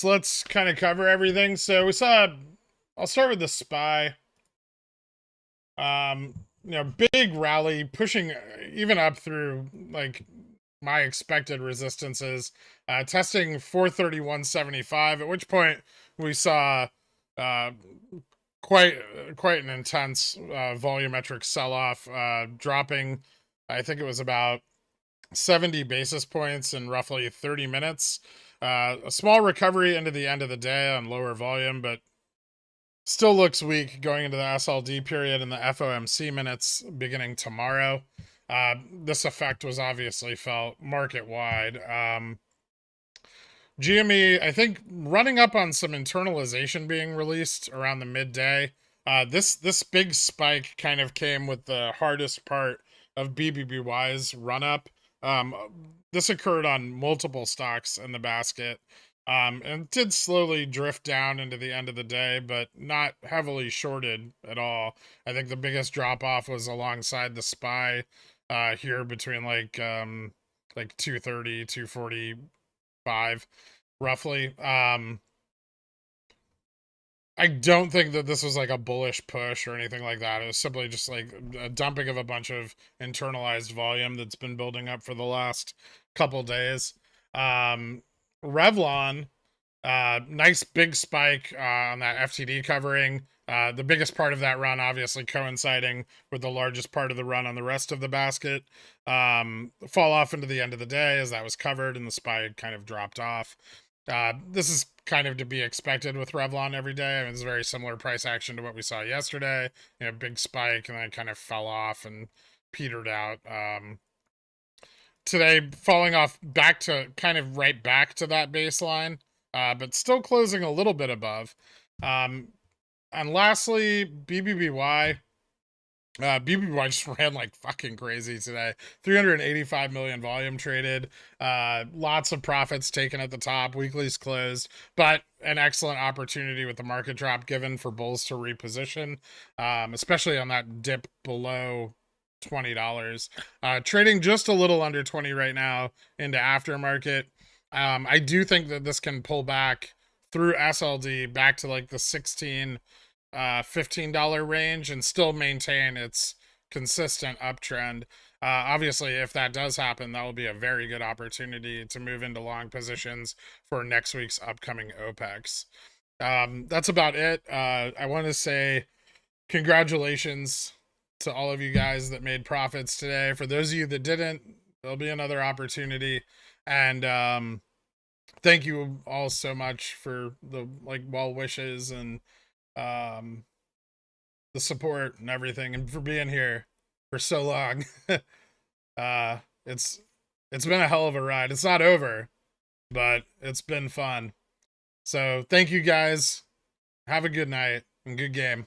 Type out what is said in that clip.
So let's kind of cover everything. So we saw, I'll start with the SPY. Big rally pushing even up through like my expected resistances, testing 431.75, at which point we saw uh, quite an intense volumetric sell-off, dropping, I think it was about 70 basis points in roughly 30 minutes. A small recovery into the end of the day on lower volume, but still looks weak going into the SLD period and the FOMC minutes beginning tomorrow. This effect was obviously felt market wide. GME, I think, running up on some internalization being released around the midday. This big spike kind of came with the hardest part of BBBY's run up. Um, this occurred on multiple stocks in the basket. And it did slowly drift down into the end of the day, but not heavily shorted at all. I think the biggest drop off was alongside the SPY here between like 230, 245 roughly. I don't think that this was like a bullish push or anything like that. It was simply just like a dumping of a bunch of internalized volume that's been building up for the last couple days. Revlon, nice big spike on that FTD covering. The biggest part of that run, obviously, coinciding with the largest part of the run on the rest of the basket. Fall off into the end of the day as that was covered and the SPY kind of dropped off. This is kind of to be expected with Revlon every day. I mean, it's a very similar price action to what we saw yesterday. Big spike and then it kind of fell off and petered out. Today, falling off back to kind of right back to that baseline, but still closing a little bit above. And lastly, BBBY. BBY just ran like fucking crazy today. 385 million volume traded. Lots of profits taken at the top. Weekly's closed, but an excellent opportunity with the market drop given for bulls to reposition, especially on that dip below $20. Trading just a little under 20 right now into aftermarket. I do think that this can pull back through SLD back to like the 16 $15 range and still maintain its consistent uptrend. Obviously, if that does happen, that will be a very good opportunity to move into long positions for next week's upcoming OPEX. That's about it. I want to say congratulations to all of you guys that made profits today. For those of you that didn't, there'll be another opportunity. And thank you all so much for the well wishes and um the support and everything and for being here for so long. uh it's been a hell of a ride. It's not over, but it's been fun. So thank you guys. Have a good night and good game.